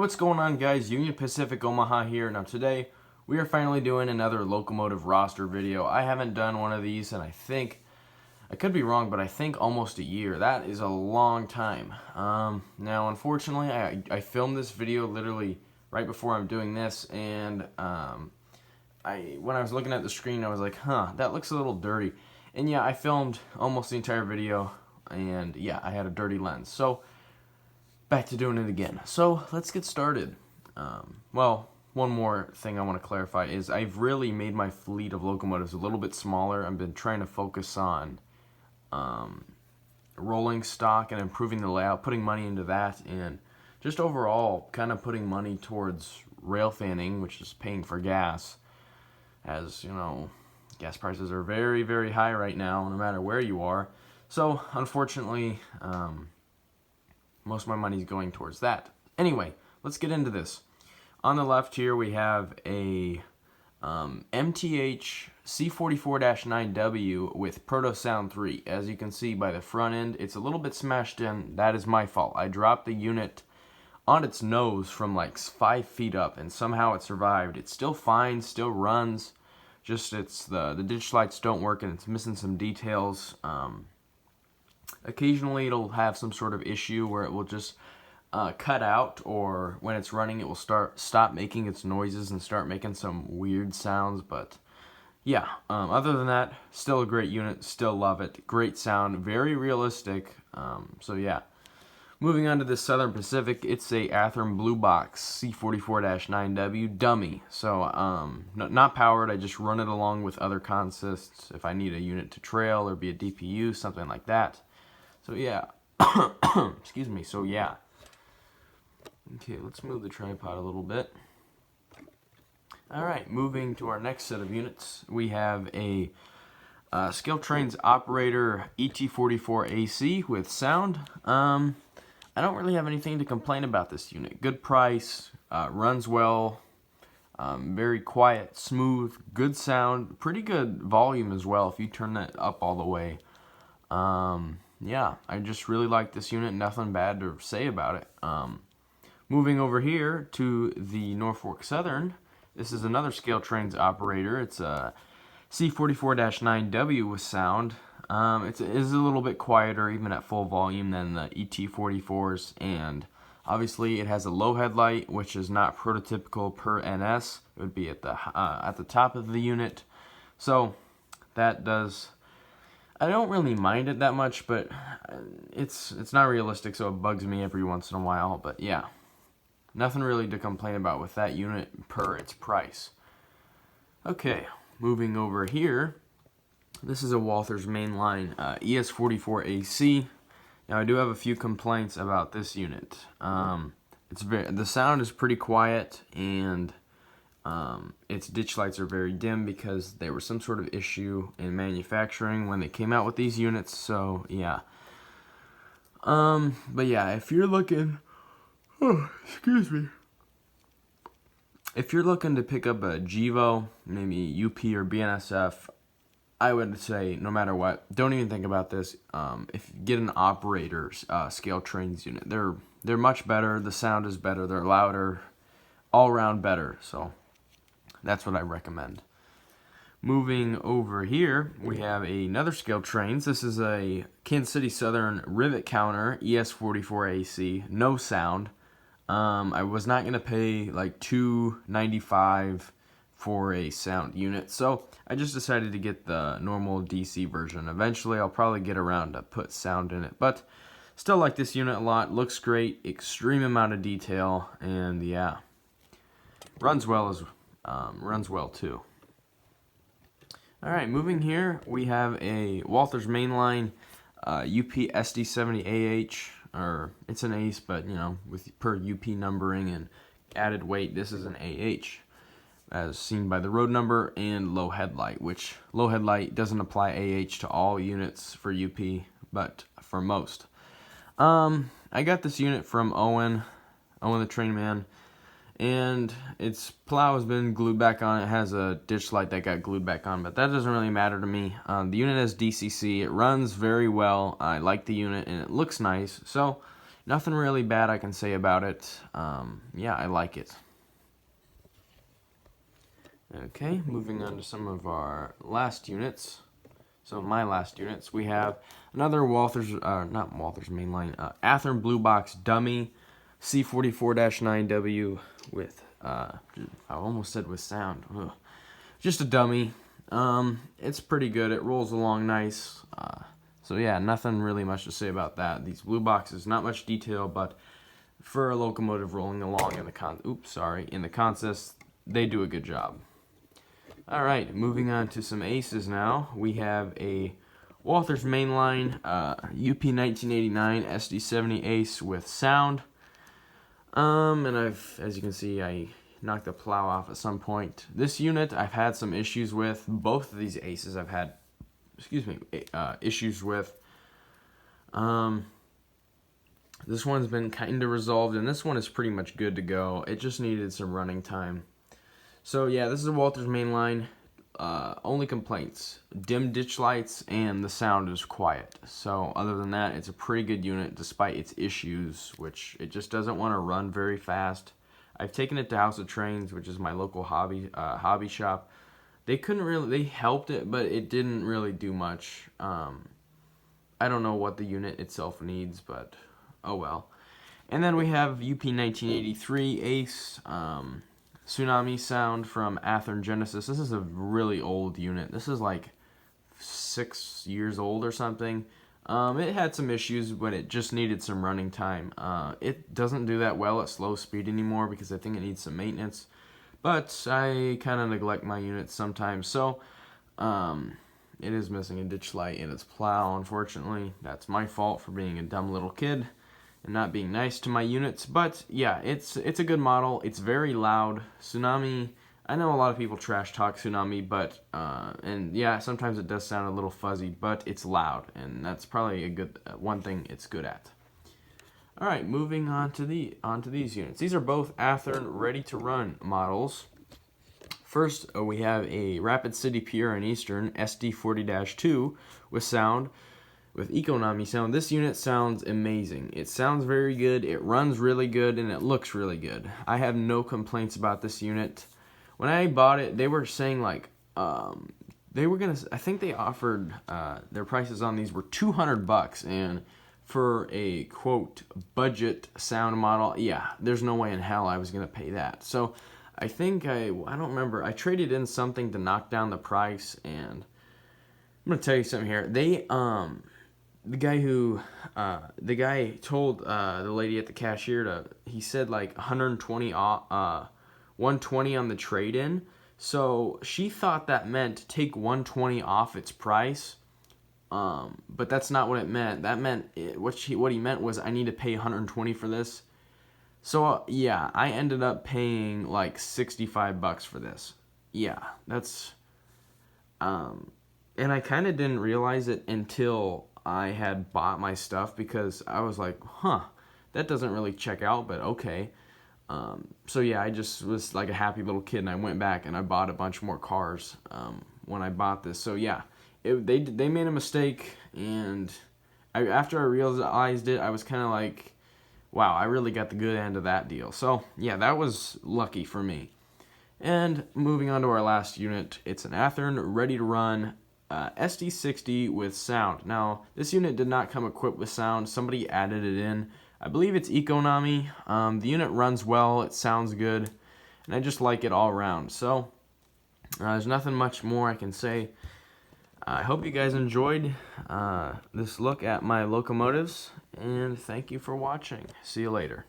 what's going on, guys? Union Pacific Omaha here. Now today we are finally doing another Locomotive roster video. I haven't done one of these and I think, I could be wrong, but I think almost a year. That is a long time. Now unfortunately I filmed this video literally right before I'm doing this, and when I was looking at the screen I was like, that looks a little dirty. And yeah, I filmed almost the entire video, and yeah, I had a dirty lens. So back to doing it again. So let's get started. Well, one more thing I want to clarify is I've really made my fleet of locomotives a little bit smaller. I've been trying to focus on rolling stock and improving the layout, putting money into that, and just overall kind of putting money towards rail fanning, which is paying for gas. As you know, gas prices are very, very high right now, no matter where you are. So unfortunately, most of my money is going towards that. Anyway, let's get into this. On the left here we have a MTH C44-9W with Proto Sound 3. As you can see by the front end, it's a little bit smashed in. That is my fault. I dropped the unit on its nose from like 5 feet up, and somehow it survived. It's still fine, still runs. Just it's the ditch lights don't work and it's missing some details. Occasionally it'll have some sort of issue where it will just cut out, or when it's running it will stop making its noises and start making some weird sounds. But yeah, other than that, still a great unit, still love it. Great sound, very realistic. So yeah. Moving on to the Southern Pacific, it's a Athearn Blue Box C44-9W dummy. So not powered, I just run it along with other consists if I need a unit to trail or be a DPU, something like that. So yeah, excuse me, so yeah. Okay, let's move the tripod a little bit. Alright, moving to our next set of units, we have a Scale Trains Operator ET44AC with sound. I don't really have anything to complain about this unit. Good price, runs well, very quiet, smooth, good sound, pretty good volume as well if you turn that up all the way. Yeah, I just really like this unit, nothing bad to say about it. Moving over here to the Norfolk Southern, this is another Scale Trains Operator. It's a C44-9W with sound. It is a little bit quieter even at full volume than the ET44s, and obviously it has a low headlight, which is not prototypical per NS. It would be at the top of the unit, so that does. I don't really mind it that much, but it's not realistic, so it bugs me every once in a while. But yeah, nothing really to complain about with that unit per its price. Okay, moving over here. This is a Walthers Mainline ES44AC. Now I do have a few complaints about this unit. The sound is pretty quiet, and its ditch lights are very dim because there was some sort of issue in manufacturing when they came out with these units. So yeah. But yeah, if you're looking, excuse me. If you're looking to pick up a Gevo, maybe UP or BNSF, I would say no matter what, don't even think about this. If you get an operator's Scale Trains unit, they're much better. The sound is better. They're louder, all around better. So that's what I recommend. Moving over here, we have another Scale Trains. This is a Kansas City Southern Rivet Counter ES44AC, no sound. I was not gonna pay like $295 for a sound unit, so I just decided to get the normal DC version. Eventually I'll probably get around to put sound in it, but still like this unit a lot. Looks great, extreme amount of detail, and yeah, runs well too. Alright, moving here we have a Walthers Mainline UP SD70AH, or it's an ACE, but you know, with per UP numbering and added weight, this is an AH, as seen by the road number and low headlight, which low headlight doesn't apply AH to all units for UP, but for most. I got this unit from Owen the train man, and its plow has been glued back on. It has a ditch light that got glued back on, but that doesn't really matter to me. The unit has DCC, it runs very well, I like the unit, and it looks nice, so nothing really bad I can say about it. Yeah, I like it. Okay, moving on to some of our last units. So my last units, we have another not Walthers Mainline, Athearn Blue Box Dummy C44-9W with, I almost said with sound. Ugh. Just a dummy. It's pretty good. It rolls along nice. So yeah, nothing really much to say about that. These blue boxes, not much detail, but for a locomotive rolling along in the consist, they do a good job. All right, moving on to some aces now. We have a Walthers Mainline UP 1989 SD70 Ace with sound. And as you can see, I knocked the plow off at some point. This unit I've had some issues with. Both of these aces I've had, issues with. This one's been kind of resolved, and this one is pretty much good to go. It just needed some running time. So yeah, this is a Walthers Mainline. Only complaints: dim ditch lights, and the sound is quiet. So other than that, it's a pretty good unit despite its issues, which it just doesn't want to run very fast. I've taken it to House of Trains, which is my local hobby shop. They helped it, but it didn't really do much. I don't know what the unit itself needs, but oh well. And then we have UP 1983 Ace. Tsunami sound from Athearn Genesis. This is a really old unit. This is like 6 years old or something. It had some issues, but it just needed some running time. It doesn't do that well at slow speed anymore because I think it needs some maintenance. But I kind of neglect my units sometimes, so it is missing a ditch light in its plow, unfortunately. That's my fault for being a dumb little kid and not being nice to my units. But yeah, it's a good model. It's very loud. Tsunami, I know a lot of people trash talk Tsunami, but and yeah, sometimes it does sound a little fuzzy, but it's loud, and that's probably a good one thing it's good at. All right, moving on to these units. These are both Athearn ready to run models. First, we have a Rapid City Pure and Eastern SD40-2 with sound, with Economy sound. This unit sounds amazing. It sounds very good, it runs really good, and it looks really good. I have no complaints about this unit. When I bought it, they were saying like, I think they offered, their prices on these were $200, and for a, quote, budget sound model, yeah, there's no way in hell I was going to pay that. So I think I don't remember, I traded in something to knock down the price, and I'm going to tell you something here. They, the guy told the lady at the cashier he said like 120 on the trade-in. So she thought that meant take 120 off its price. But that's not what it meant. That meant what he meant was I need to pay 120 for this. So yeah, I ended up paying like $65 for this. Yeah, that's and I kind of didn't realize it until I had bought my stuff, because I was like, that doesn't really check out, but okay. So yeah, I just was like a happy little kid, and I went back and I bought a bunch more cars when I bought this. So yeah, they made a mistake, and after I realized it, I was kind of like, wow, I really got the good end of that deal. So yeah, that was lucky for me. And moving on to our last unit, it's an Athearn ready to run SD60 with sound. Now, this unit did not come equipped with sound. Somebody added it in. I believe it's Economy. The unit runs well. It sounds good. And I just like it all around. So, there's nothing much more I can say. I hope you guys enjoyed this look at my locomotives. And thank you for watching. See you later.